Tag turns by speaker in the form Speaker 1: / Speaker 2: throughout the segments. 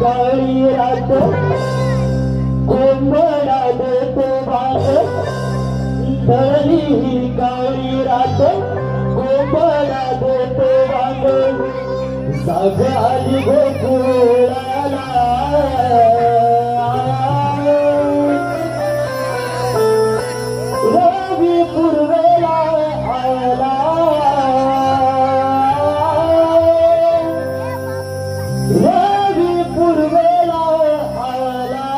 Speaker 1: काळी रात कोंबडा देतो भाग धरली ही काळी रात कोंबडा देतो भाग जाग आली गोकुळाला रवी पूर्वेला आला रवी पूर्वेला आला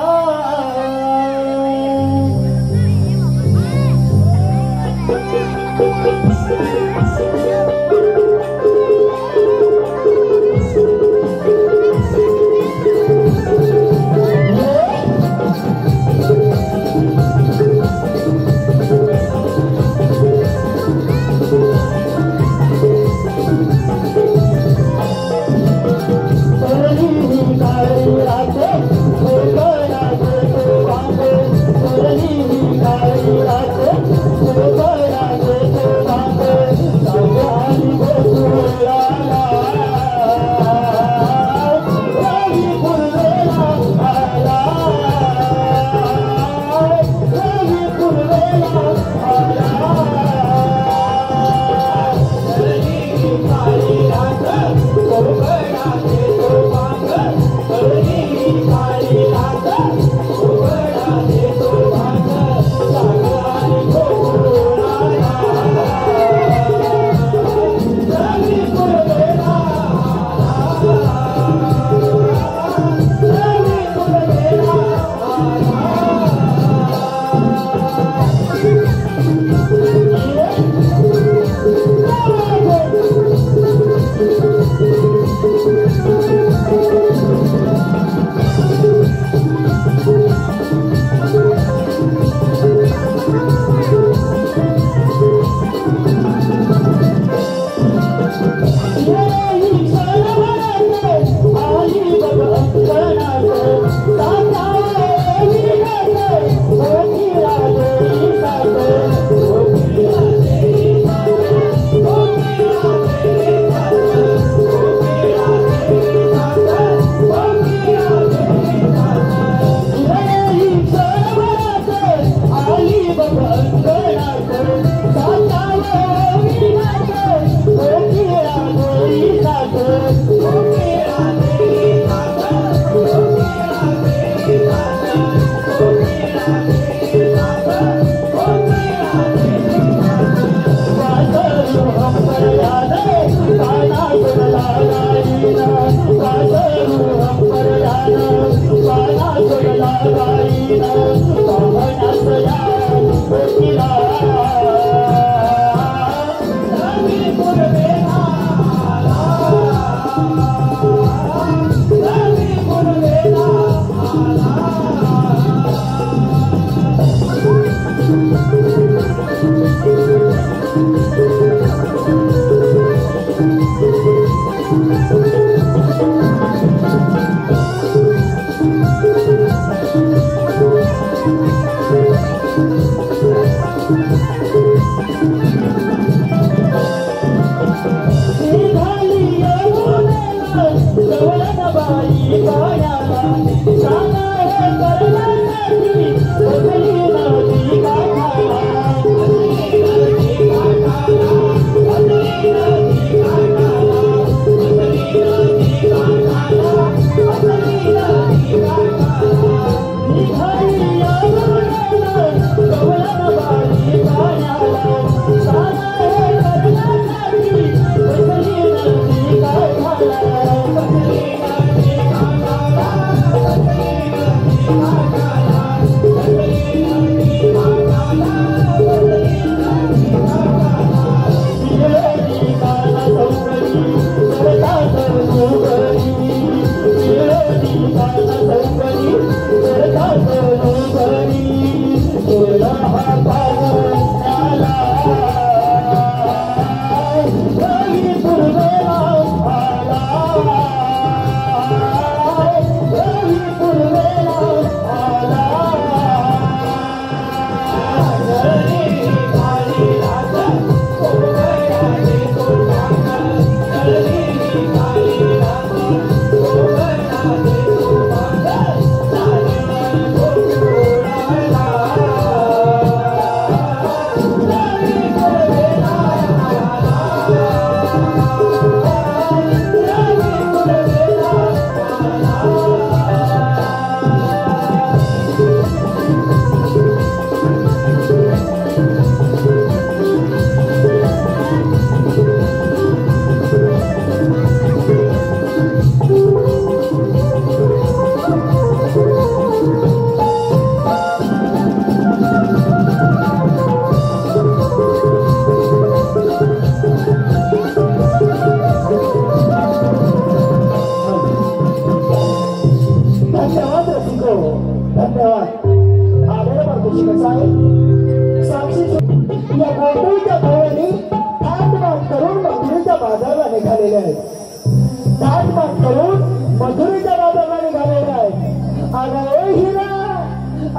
Speaker 1: निघालेले आहेत ताटपाट करून मथुरेच्या बाजारला निघालेले आहेत अगं ए हिरा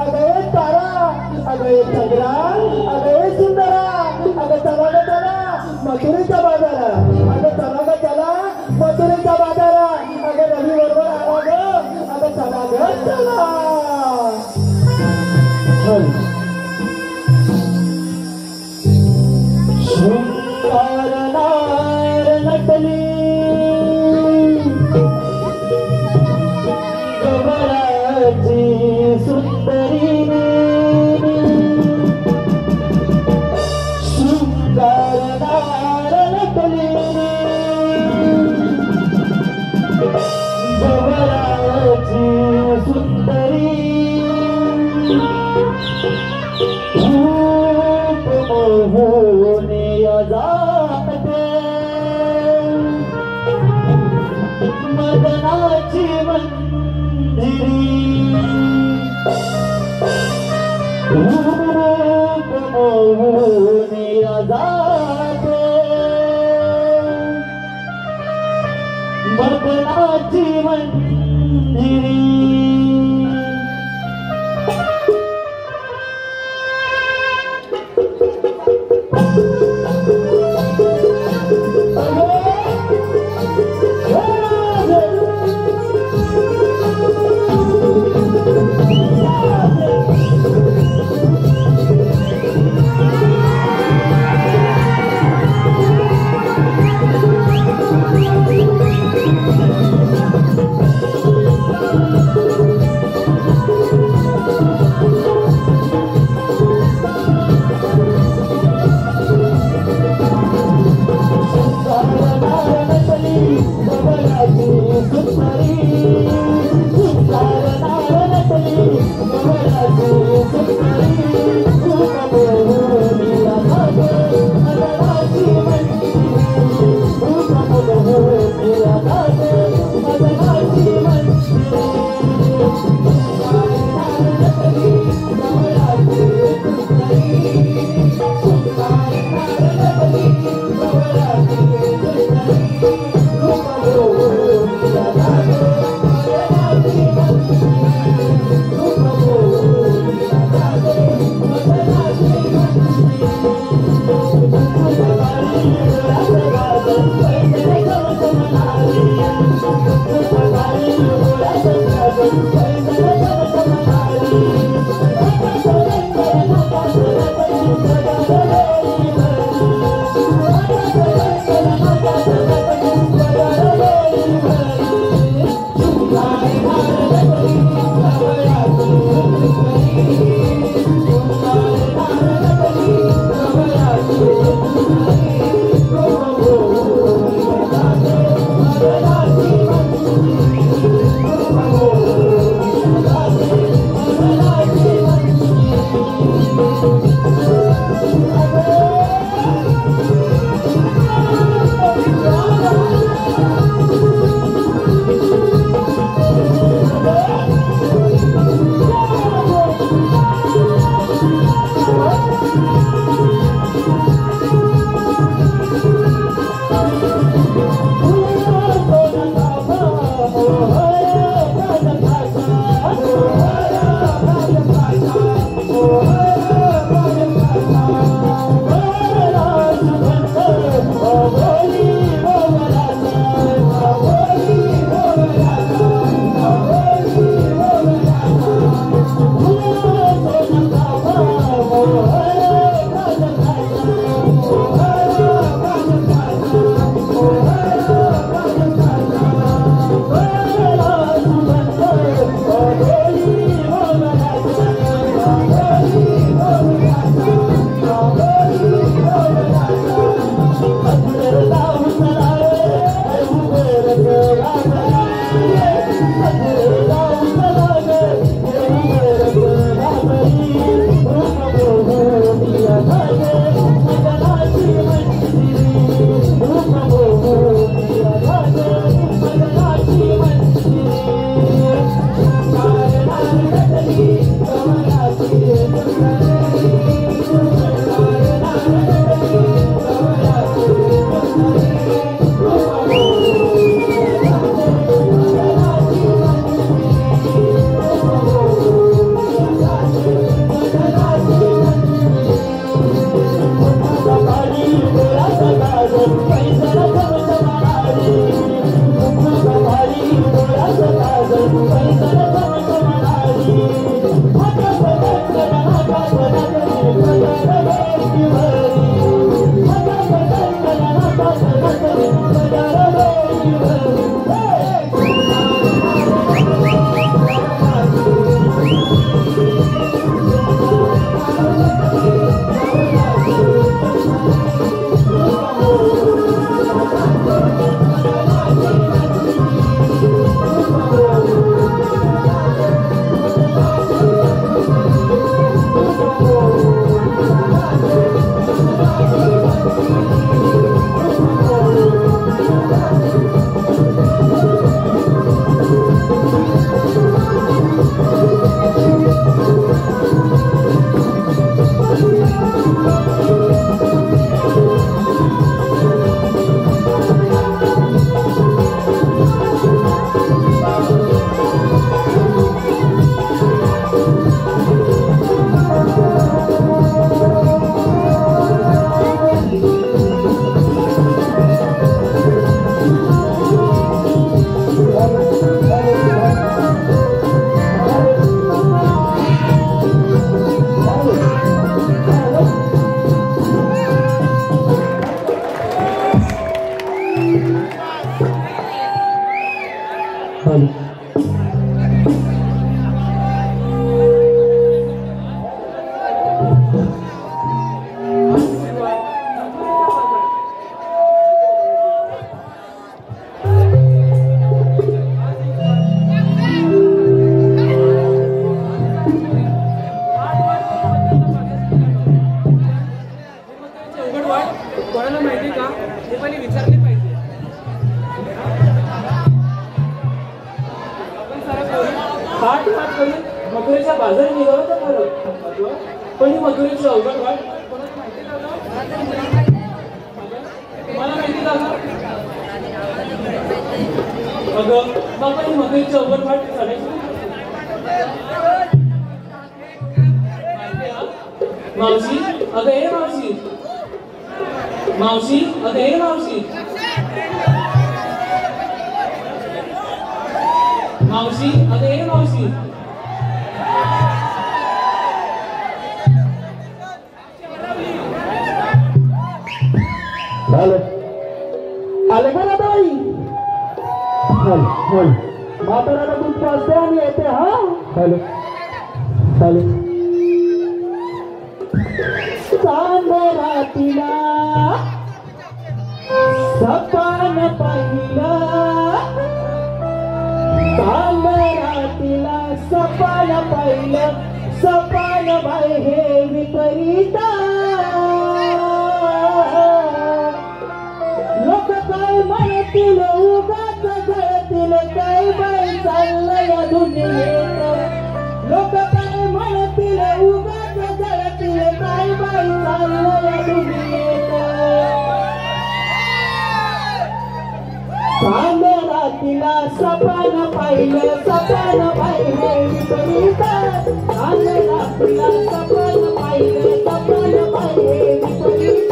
Speaker 1: अगं ए तारा अगं ए चंद्रा अगं ए सुंदरा अगं चला ग चला मथुरेच्या बाजारा अगं चला ग चला मथुरेच्या बाजारा अगं रवी बरोबर आला ग अगं चला ग चला शृंगार नार नटली गवळाची सुंदरी शृंगार नार नटली गवळाची सुंदरी मोहने जाते मदनाची मंदिरी रूप मोहने जाते मदनाची मंदिरी
Speaker 2: तुम्हाला माहिती का हे पण विचारले पाहिजे. आपण हात करून मथुरेच्या बाजारी निघालो तर खरं, पण ही मथुरेची अवघड वाट कोणाला माहिती का? तुम्हाला माहिती का? अगं बाबा ही मथुरेची अवघड वाट चढायची मावशी. अगं हे मावशी, मावशी, अगं हे मावशी, मावशी, अगं हे मावशी.
Speaker 1: आले का ना बाई? म्हाताऱ्याला दूध पाजते आणि येते. हा हॅलो हॅलो. चांदरातीला सपान पाहिलं, चांदरातीला सपान पाहिलं, सपान बाई हे विपरीता. लोक काय म्हणतील उगाच जळतील, काय बाई चाललं या दुनियेत. लोक काय म्हणतील उगाच जळतील, काय बाई चाललं या दुनियेत. चांदरातीला सपान पाहिलं, सपान पाहिलं विपरीत. चांदरातीला सपान पाहिलं, सपान पाहिलं विपरीत.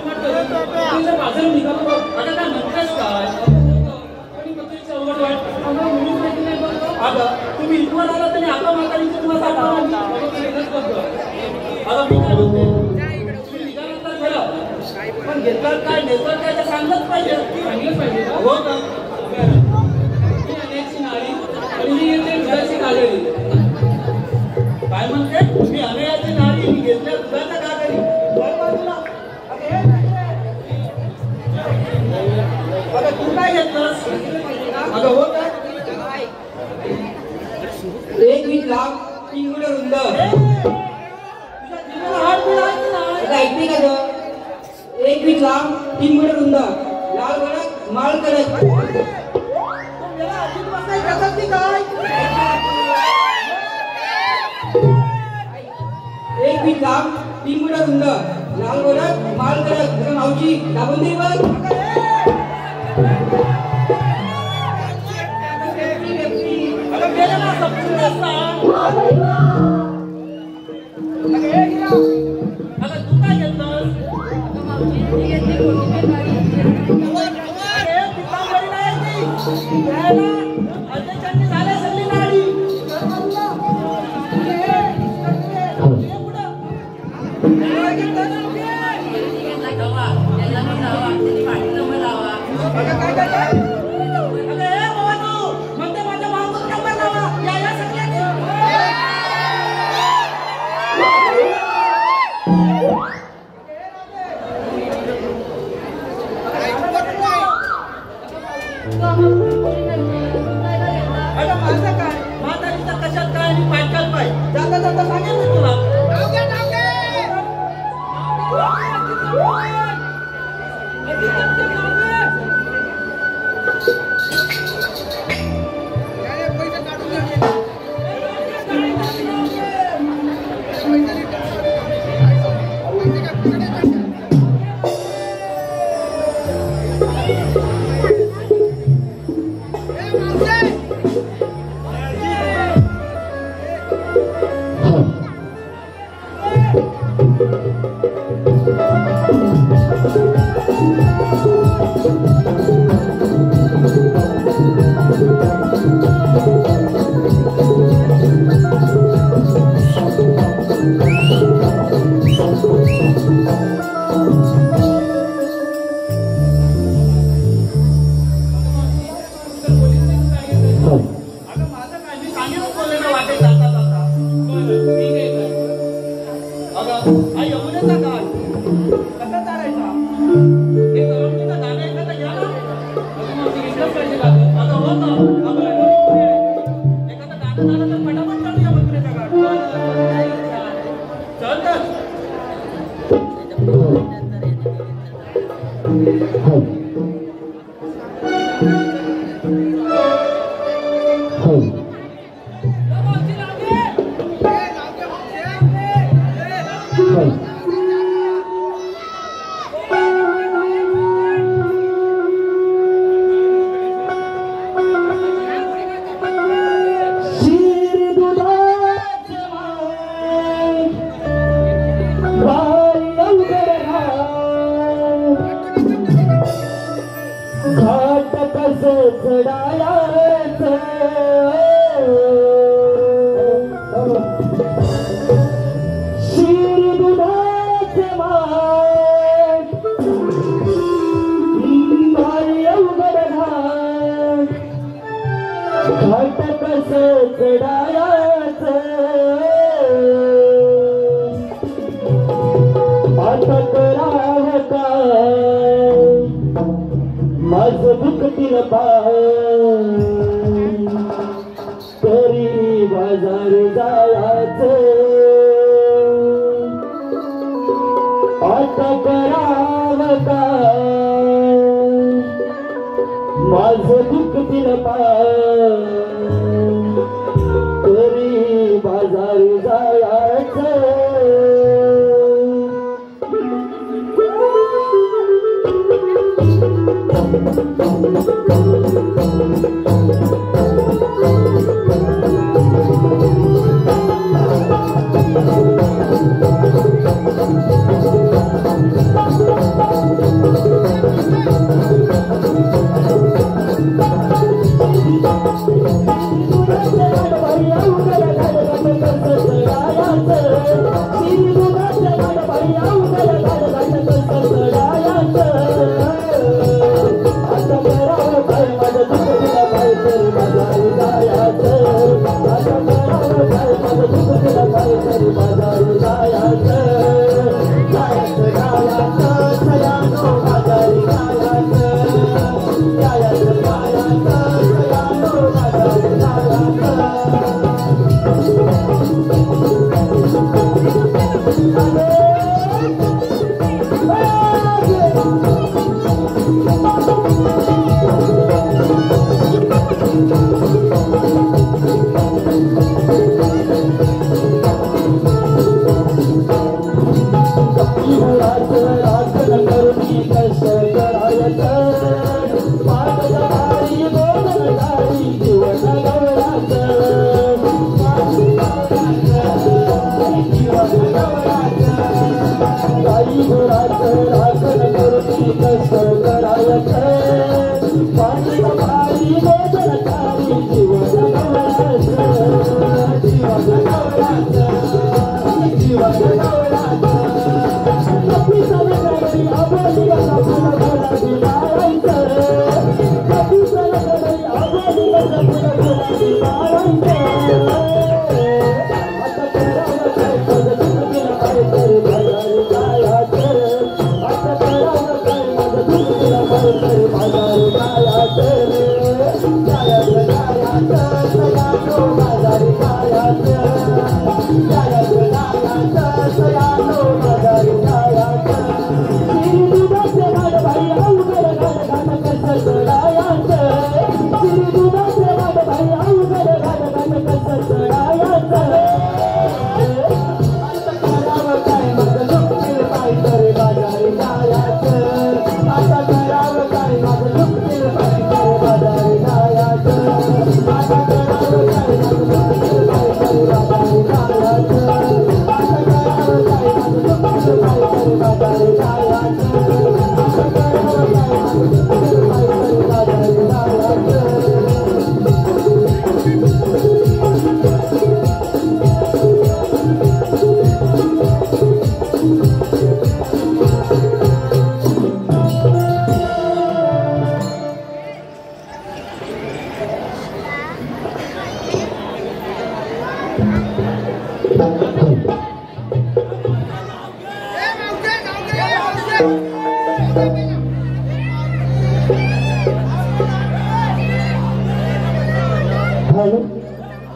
Speaker 2: मथुरेचा बाजार निघालो बघ. आता काय म्हणतेस काय? आणि मथुरेची अवघड वाट आम्हाला मुलीच माहिती नाही बघ. अगं तुम्ही इथवर आला तरी आता म्हातारीची तुम्हाला आता मी काय म्हणते तुम्ही निघाला तर खरं पण घेतलं काय नेतलं काय ते सांगलंच पाहिजे. सांगलंच पाहिजे का? हो का? मी अनेकची नाळी आणि मी येते दुधाची कागडी. काय म्हणते? मी अनेकाची नाळी मी घेतल्या दुधाच्या कागडी. वर बाजूला अगं तू काय घेतलंस? अगं हो का?
Speaker 3: 1 लाख 3 गुण रुंद. ऐकते का ग? 1 लाख 3 गुण रुंद, लाल कडक माल कडक. 1 लाख 3 गुण रुंद, लाल कडक माल कडक. मावशी दाबून दे बघ.
Speaker 2: तू काय घेतलंस? झाल्या सगळी नाडी. म्हणते माझ्या मागून नंबर लावा. या सगळ्यांनी माझं काय म्हातारीचा कशात काय आणि पायकाल पाय जाता जाता सांगेल मी तुला.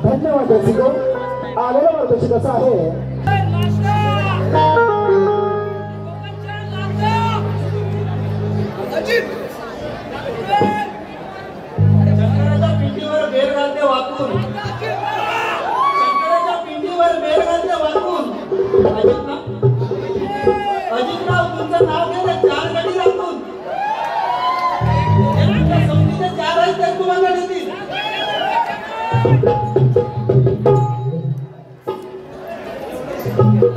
Speaker 1: धन्यवाद रसिको. आलेला मार्गदर्शक कसा आहे
Speaker 2: शंकराच्या पिंडीवर बेर घालते वाकून, शंकराच्या पिंडीवर बेर घालते वाकून. अजितराव तुमचं नाव घेते 4 गडी राखून. समजीचे 4 आहेत ते तुम्हाला देतील.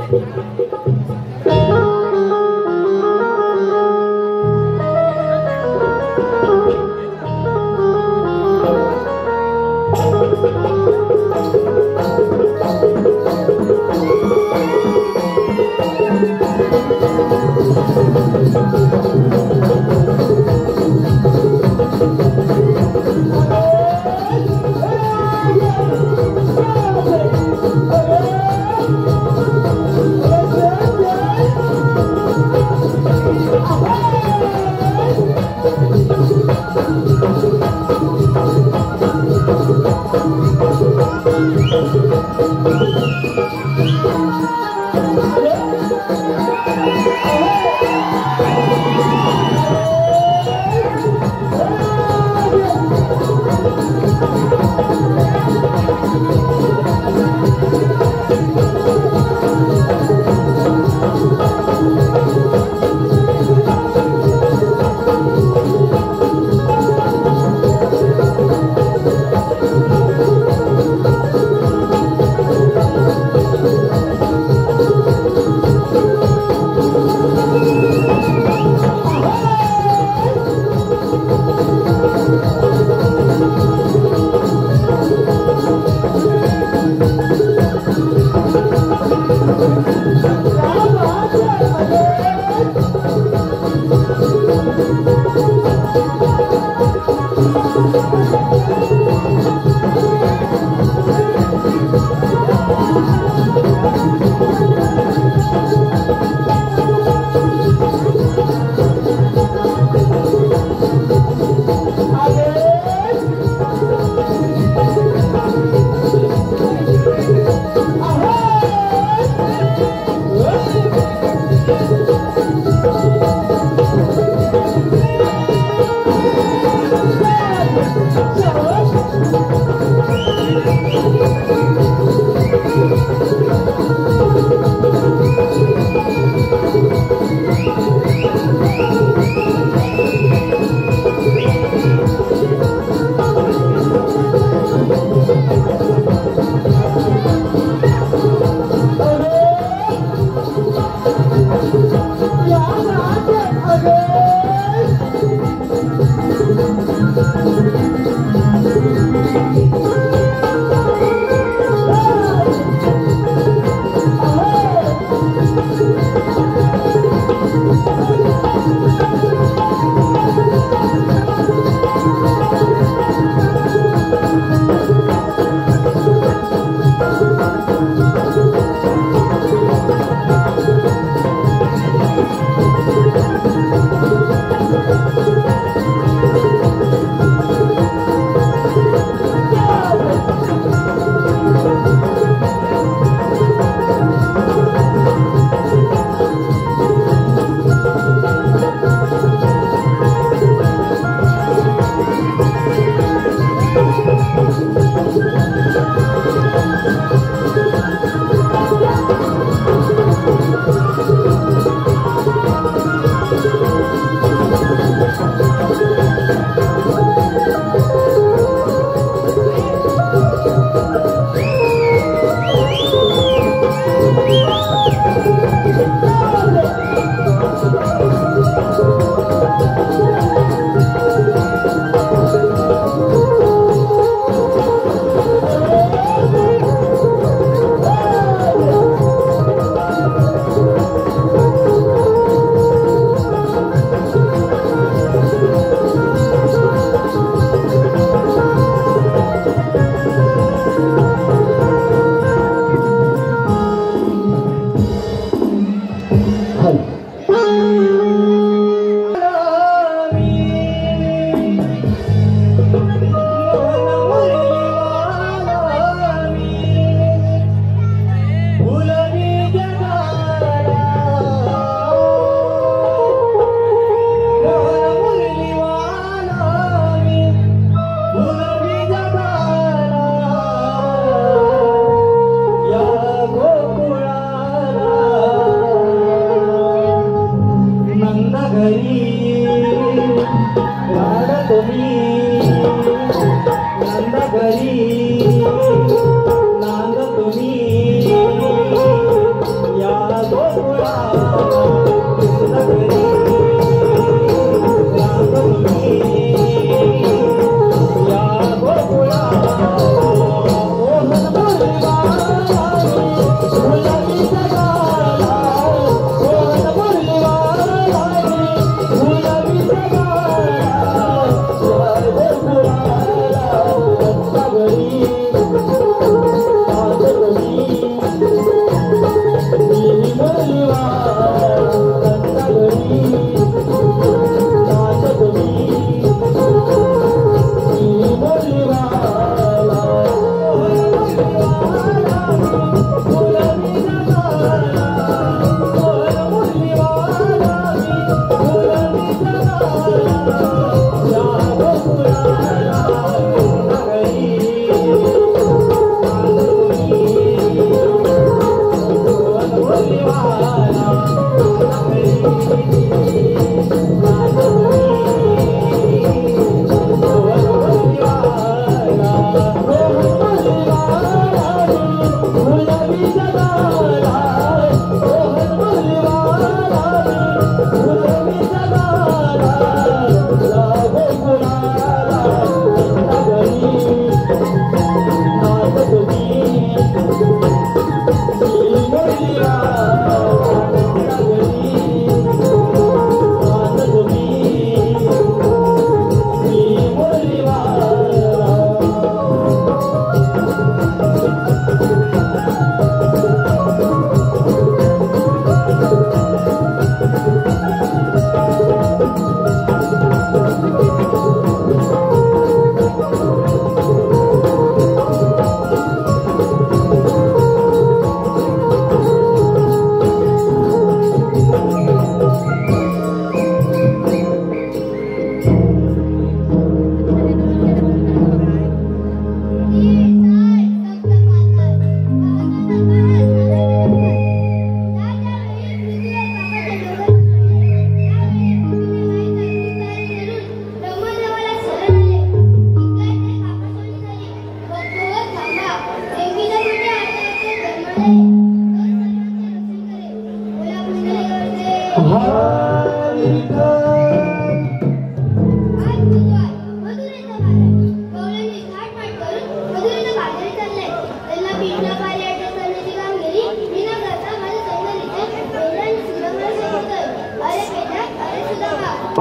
Speaker 1: Thank you.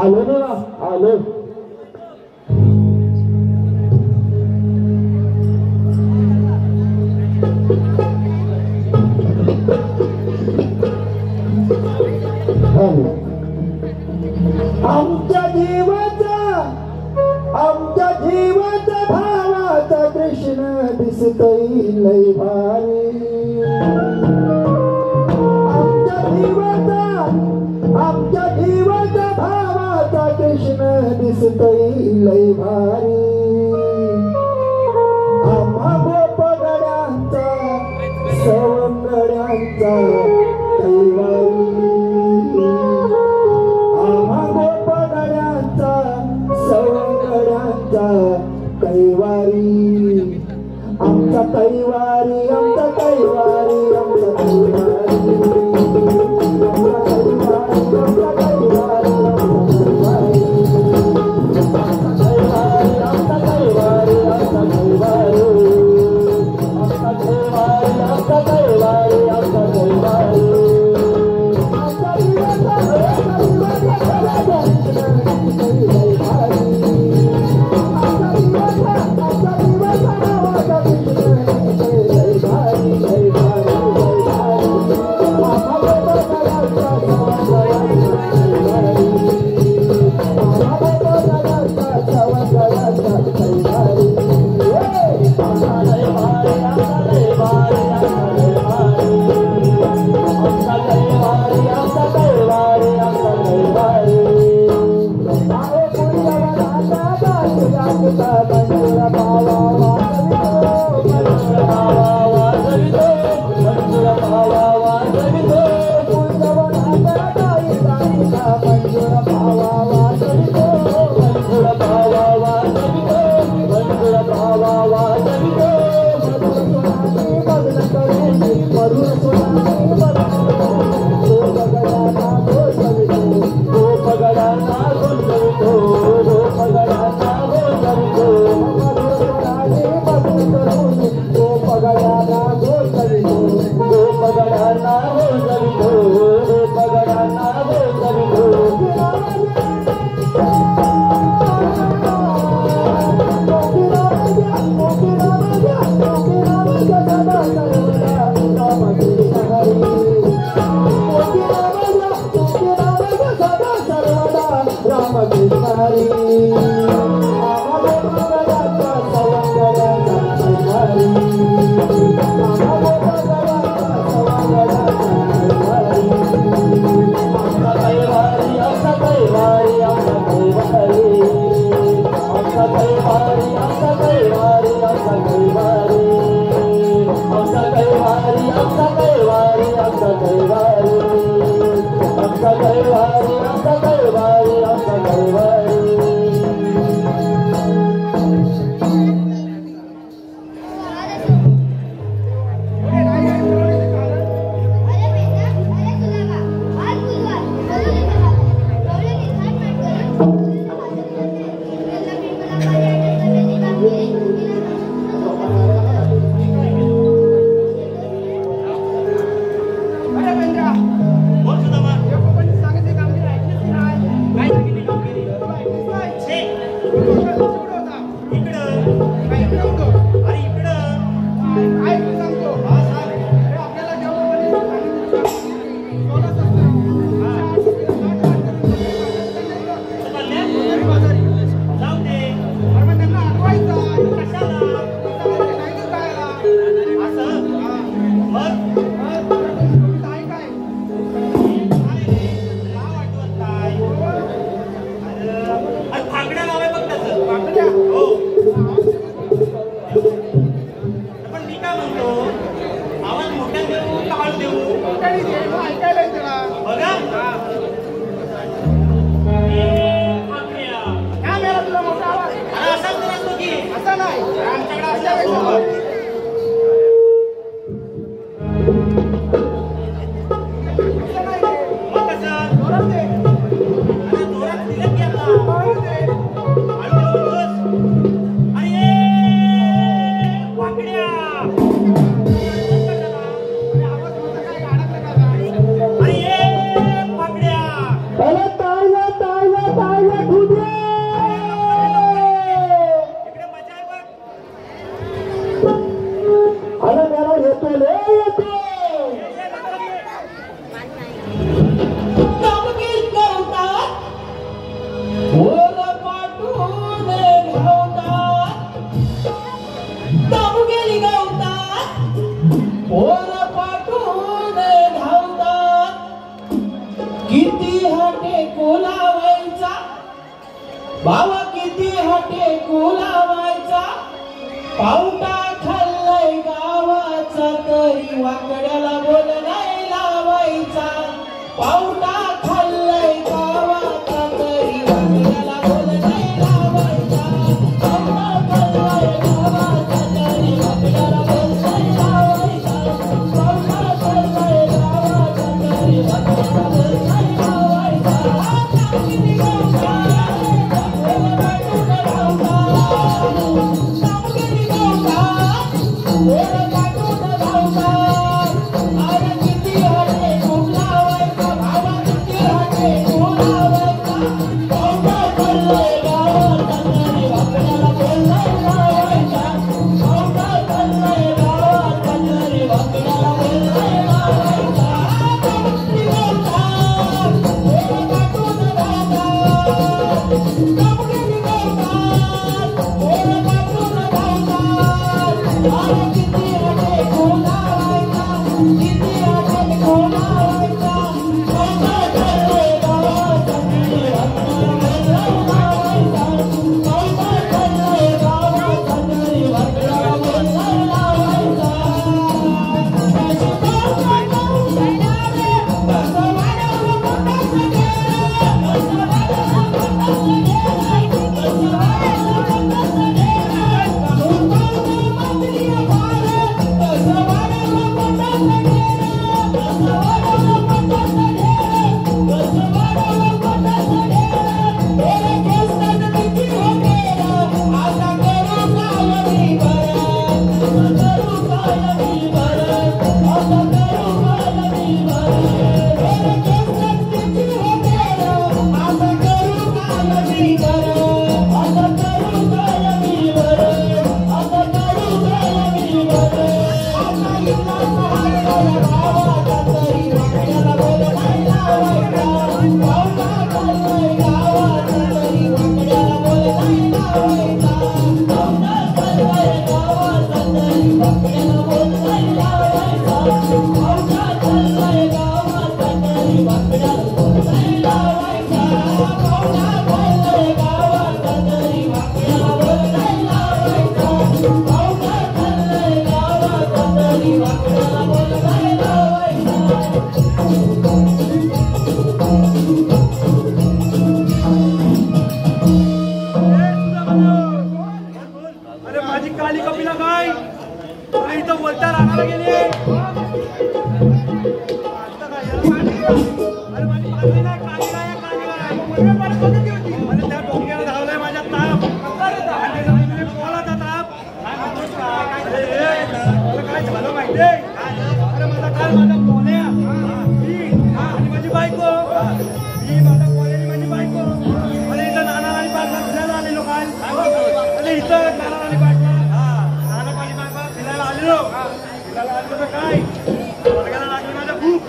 Speaker 1: आलो ना आलो. आमच्या जीवाचा भावाचा कृष्ण दिसतोय लय भारी. आमच्या जीवाचा भावाचा कृष्ण दिसतोय लय भारी. आम्हा गोपगड्यांचा सवंगड्यांचा कैवारी. आम्हा गोपगड्यांचा सवंगड्यांचा कैवारी. आमचा कैवारी आमचा कैवारी आमचा कैवारी. हटे कोलावायचा भावा किती हटे कोलावायचा पावटा खाल्लाय गावाचा तरी वाकड्याला बोल नाही लावायचा पावटा खाल्लाय गावाचा तरी वाकड्याला बोल नाही लावायचा पावटा खाल्लाय गावाचा तरी वाकड्याला बोल नाही लावायचा पावटा खाल्लाय गावाचा तरी वाकड्याला बोल नाही लावायचा किती गावचा बोल काटून धावता किती गावचा बोल काटून धावता अरे किती हटे कोलावायचा भावा किती हटे कोलावायचा पावटा खाल्लाय गावाचा तरी वाकड्याला बोल नाही लावायचा पावटा खाल्लाय गावाचा तरी वाकड्याला बोल नाही लावायचा किती गावचा बोल काटून धावता किती गावचा बोल काटून धावता अरे किती हटे कोलावायचा किती हटे कोलावायचा पावटा खाल्लाय गावाचा तरी वाकड्याला बोल नाही लावायचा पावटा खाल्लाय गावाचा तरी वाकड्याला बोल नाही लावायचा
Speaker 4: अरे माझी काली कपिला काय अरे इथं बोलता राहणार गेली अरे माझी काली नाही काली काय अरे त्या डोक्याला धावलाय माझ्या ताप बोलाचा ताप अरे काय झालं माहिती अरे माझा काल माझा बोल्या आणि माझी बायको ही माझा बोल्याची माझी बायको अरे इथं नाना आणि बायका फिरायला आलेलो काल अरे इथं नाना आणि बायका नाना पाणी बायका फिरायला आलेलो तर काय वर्गाला लागली माझा भूक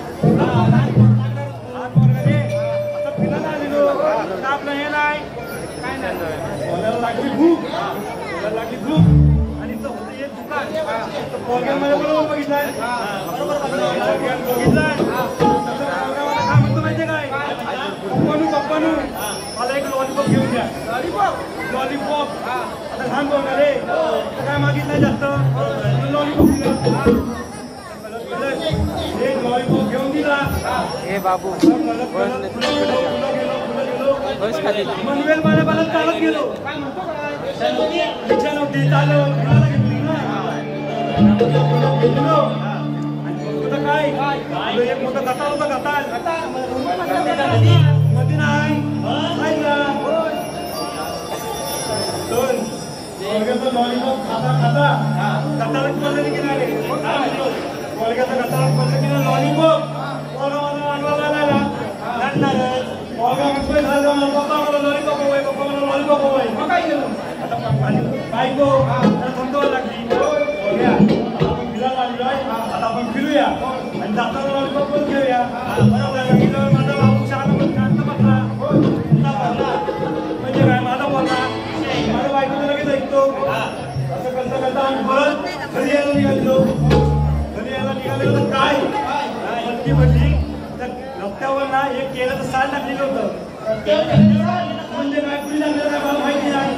Speaker 4: असं फिरायला आलेलो आपलं हे नाही काय नाही बोलायला लागली भूक लागली भूक आणि तो होतं एक दुकान पोरग्यामध्ये बरोबर बघितलाय बघितलाय काय म्हणतो माहितीये काय पप्पानू मला एक लॉलीपॉप घेऊन द्या लॉलीपॉप आता लहान बोलणार रे काय मागितलं जास्त लॉलीपॉप एक लॉलीपॉप घेऊन दिला
Speaker 2: हे बाबू
Speaker 4: मनवेल माझ्या मला चालत गेलो काय म्हणतो काय इच्छा नव्हती चालव काय एक मोठा गटार होता गटार मध्ये नाही लॉलीपॉप खाता खाता गटारात पडले की नाही वर्गाचा गटारात पडले की नाही लॉलीपॉप लॉलीपॉप हवाय काय केलं बायको समजावं लागली आता आपण फिरूया आणि जाताना लॉलीपॉप पण घेऊया माझा बाबू शाळा म्हणजे काय माझा बोलला माझ्या बायकोला लगेच ऐकतो असं करता करता आम्ही परत घरी यायला निघालेलो तर काय पडली त्या रस्त्यावर ना ना एक केलं तर साल टाकलेलं होतं म्हणजे काय कुणी लागलेलं काय मला माहिती नाही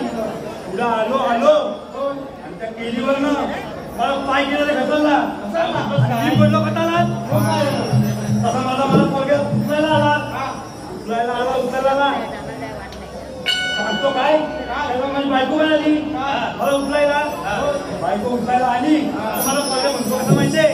Speaker 4: पुढं आलो आणि त्या केलीवर ना मला पाय गेलेला घसरला मी पडलो खताला तसा मला पोरग्या उचलायला आला उचलला ना सांगतो काय माझी बायको मिळाली मला उचलायला बायको उचलायला आली मला पोरग्या म्हणतो कसं माहितीये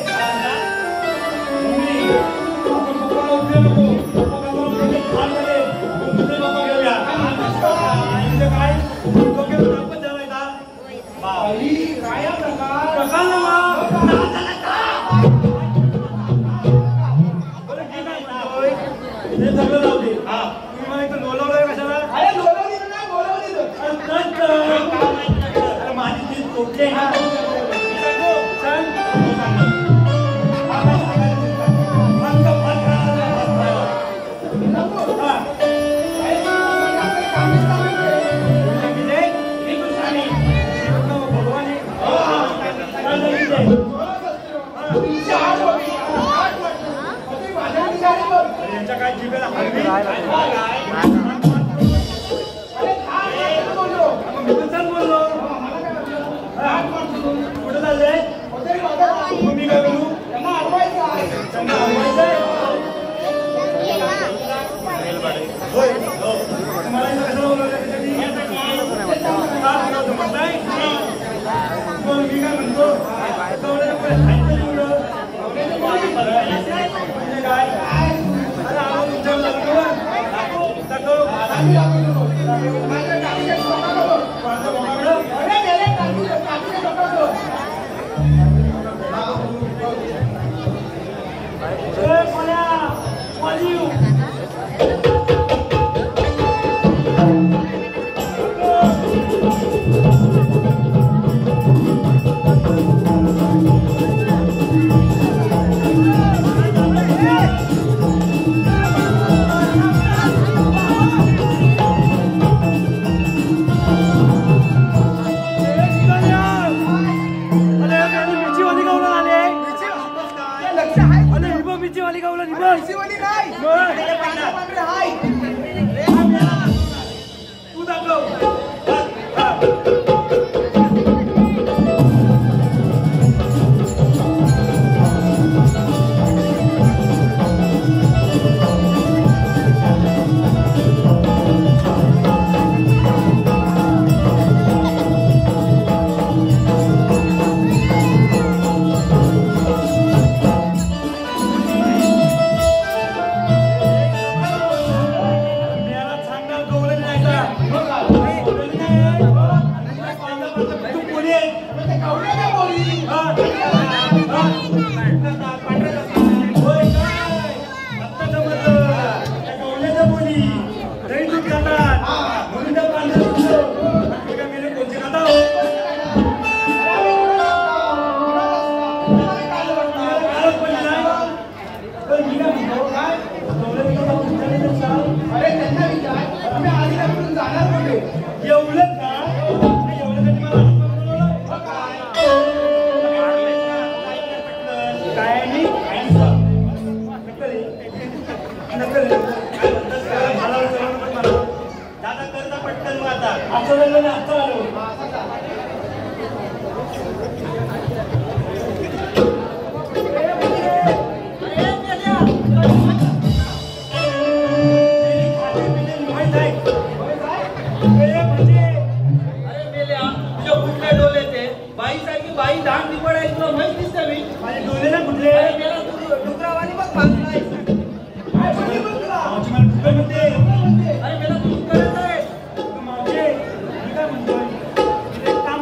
Speaker 4: काम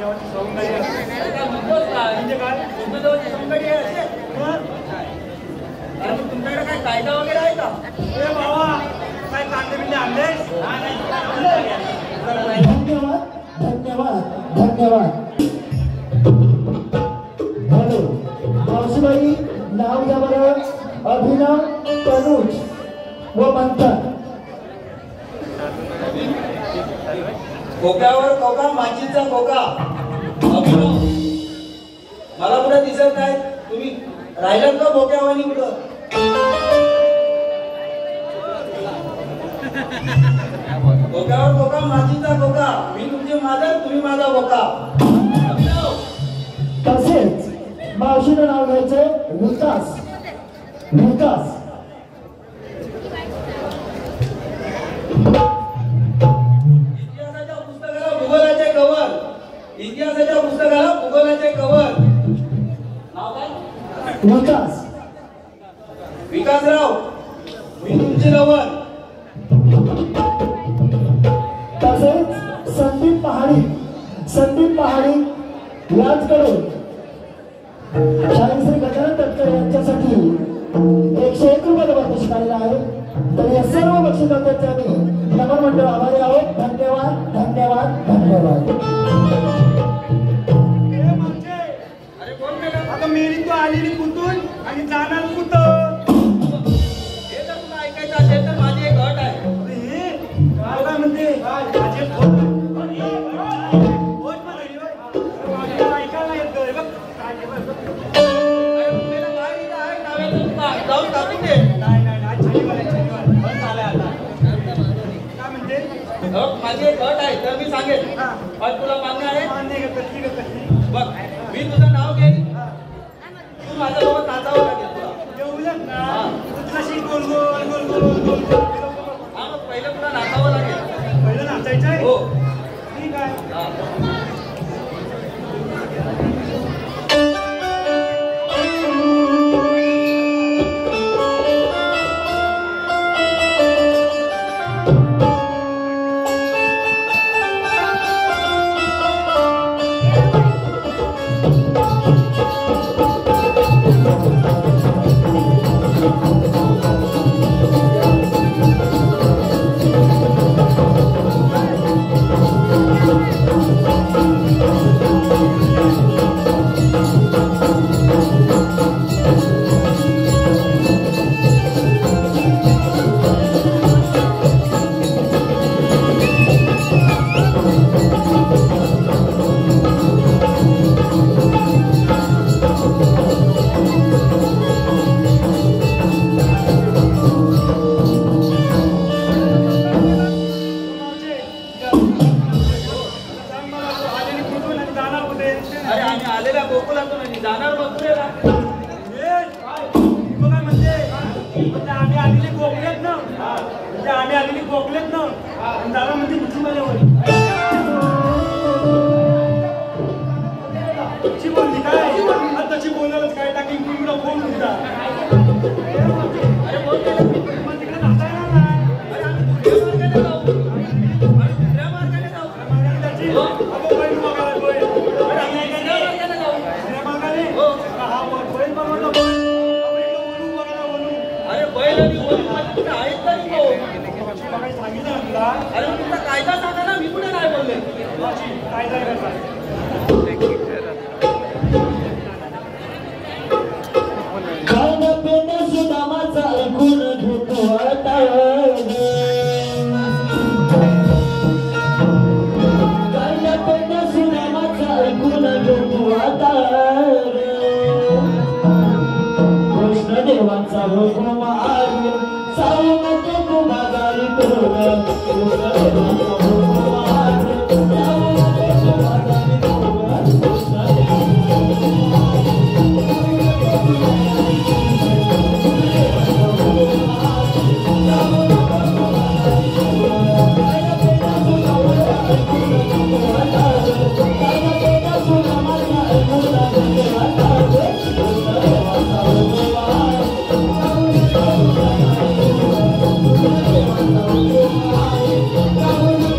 Speaker 4: गावाची सवंगडी आहे.
Speaker 2: काय म्हणतोस काय
Speaker 4: म्हणजे काय?
Speaker 2: तुमच्या जवळची सवंगडी आहे असे? अरे मग तुमच्याकडे काय कायदा वगैरे आहे का?
Speaker 4: ए बाबा काय कांदे बिंदे आणलेस?
Speaker 1: धन्यवाद धन्यवाद धन्यवाद. हॅलो मावशीबाई, नाव घ्या बरं. अभिनव तनुज व मंथन.
Speaker 2: खोक्यावर खोका, माचीचा खोका. अभिनव, मला कुठे दिसत नाही. तुम्ही राहिलात का खोक्यावानी कुठं? खोक्यावर खोका, माचीचा खोका. मी तुमचे मालक, तुम्ही माझा खोका. अभिनव,
Speaker 1: तसेच मावशीचं नाव घ्यायचं विकास. विकास
Speaker 2: इतिहासाच्या पुस्तकाला भूगोलाचे कवर. इतिहासाच्या पुस्तकाला भूगोलाचे कवर. नाव काय?
Speaker 1: विकास.
Speaker 2: विकासराव, मी तुमचे लवर.
Speaker 1: तसेच संदीप पहाडी. संदीप पहाडी याचकडून शाहीश्री गजानन तटकरे यांच्यासाठी 101 रुपये बक्षीस आलेला आहे. तर या सर्व बक्षिसांचे आम्ही नगर मंडळ आभारी आहोत. धन्यवाद धन्यवाद धन्यवाद.
Speaker 2: अरे कोण मॅडम?
Speaker 4: आता मेरी तू आलेली कुठून आणि जाणार कुठं?
Speaker 2: हे जर तुला ऐकायचं असेल तर माझी एक अट आहे.
Speaker 4: अरे हे काय म्हणते? माझे फोन ऐकायला येतोय बघ.
Speaker 2: अरे मुंबईला बाहेर इथं आहे, नावेचं दुकान. जाऊन टाकून दे.
Speaker 4: नाही नाही नाही छानीवाले बंद झालंय आता. काय म्हणते?
Speaker 2: माझी एक अट आहे तर मी सांगेन.
Speaker 4: हा.
Speaker 2: अट तुला मान्य आहे?
Speaker 4: मान्य का कसली का कसली?
Speaker 2: बघ, मी तुझं नाव घेईन, तू माझ्यासोबत नाचावं लागेल तुला.
Speaker 4: एवढंच ना?
Speaker 2: हा.
Speaker 4: कशी गोल गोल गोल गोल गोल गोल गोल.
Speaker 2: हा, मग पहिलं तुला नाचावं लागेल.
Speaker 4: पहिलं नाचायचं आहे?
Speaker 2: हो.
Speaker 4: ठीक आहे.
Speaker 2: हा. अरे आम्ही आलेल्या गोकुलातून आणि जाणार मथुरेला.
Speaker 4: आम्ही आलेली गोखलेत ना. म्हणजे आम्ही आलेली गोखलेत ना. दादा म्हणजे मुस्लिमाल्यावर तशी बोलली काय? तशी बोलणारच काय टाकीन तुला फोन होता.
Speaker 2: अरे बोल काय?
Speaker 4: मग तिकडे नाचायला नाही.
Speaker 2: अरे आम्ही दुसऱ्या मार्गाने जाऊ. आम्ही दुसऱ्या मार्गाने जाऊ.
Speaker 4: मागायला जायची?
Speaker 2: हो.
Speaker 4: अगं बैल बघायला बैल.
Speaker 2: अरे आम्ही दुसऱ्या मार्गाने जाऊ.
Speaker 4: दुसऱ्या मागायला?
Speaker 2: हो.
Speaker 4: हा बैल बघायला बैल. वळू बघायला वळू.
Speaker 2: अरे बैल आणि ओळी माझे कुठे आहेत तरी तो.
Speaker 4: बघायला सांगितलं ना तुला.
Speaker 2: अरे मग तुमचा कायदा सांगा ना, मी कुठे नाही बोलले.
Speaker 4: काय जाय कसा?
Speaker 1: खाणं पिणं सुदामाचं ऐकून घेतो वाटावं. खाणं पिणं सुदामाचं ऐकून घेतो वाटावं. कृष्णदेवांचा हुकूम आहे, साऊ नको तू माघारी तोड. कृष्णदेवांचा हुकूम आहे, साऊ नको तू माघारी तोड. Thank you.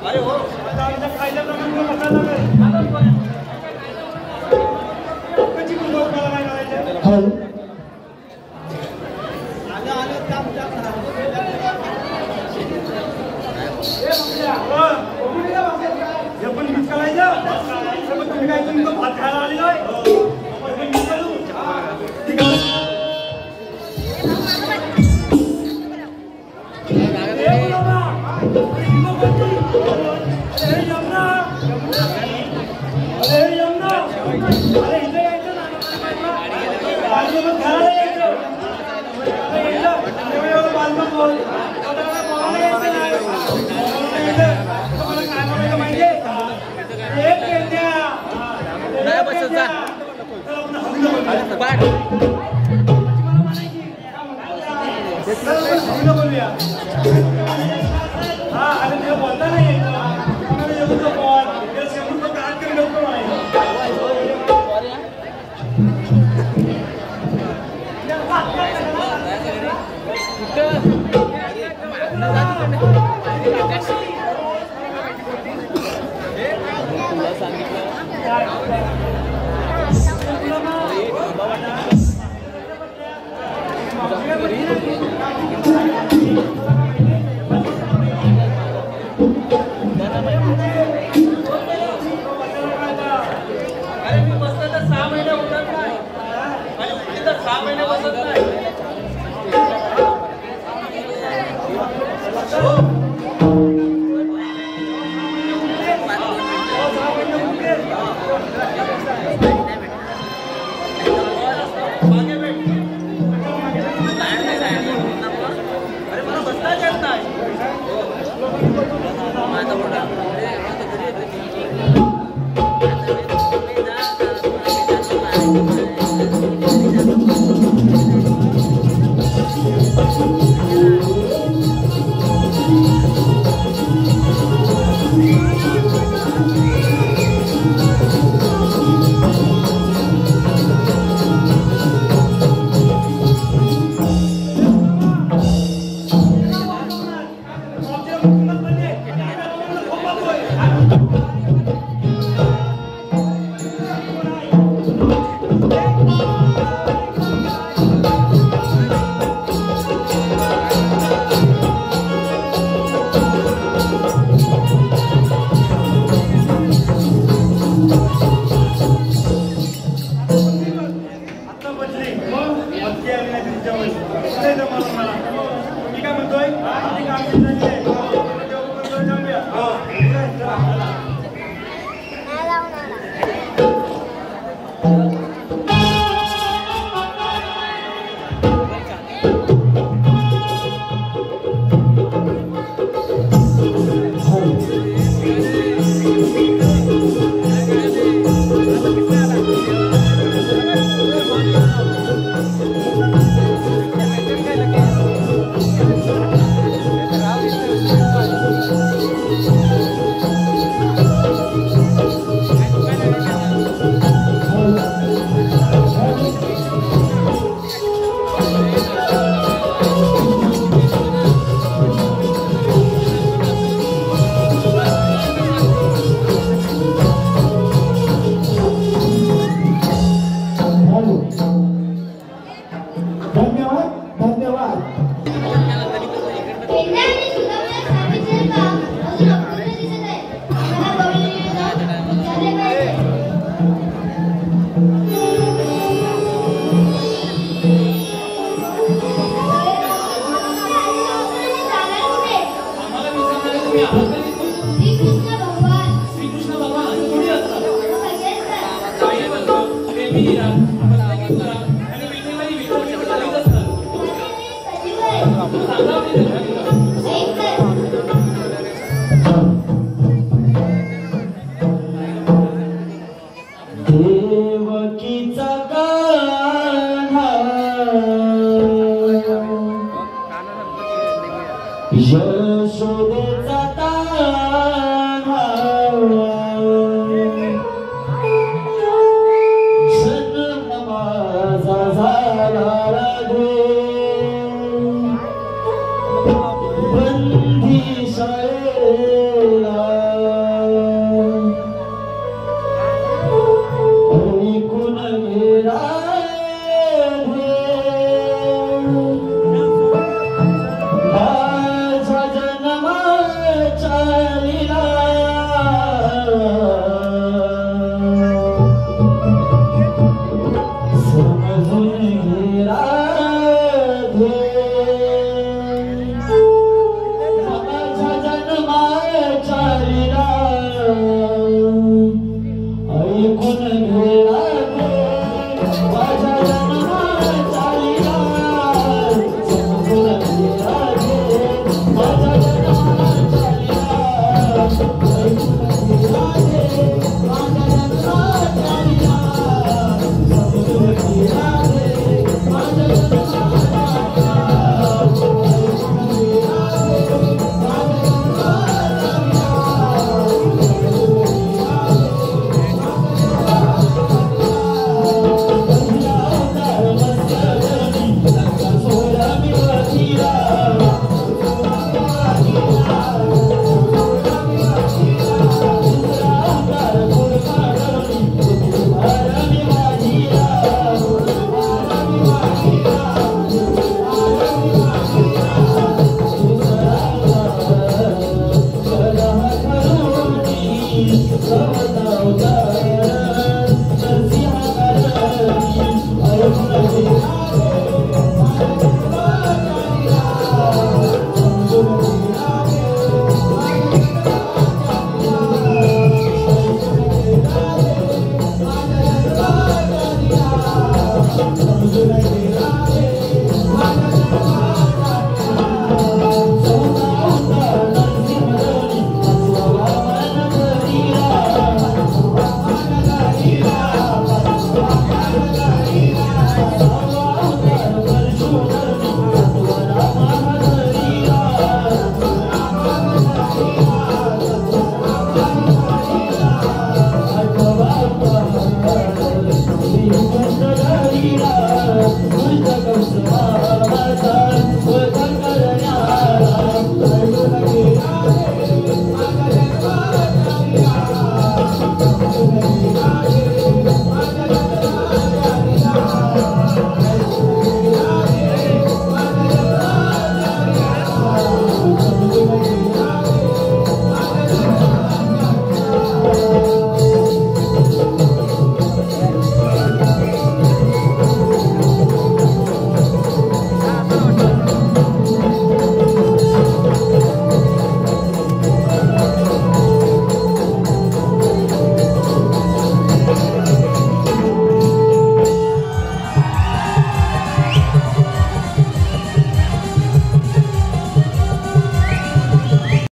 Speaker 2: अरे हो
Speaker 4: खायल्याप्रमाणे बसायला लागेल. कशी कुंभोज मला काय करायचं? हे पण मीच करायचं. तुम्ही काय तुम्ही भात खायला आले नाही. बोलता नाही
Speaker 1: बंदी शाळेला चालिला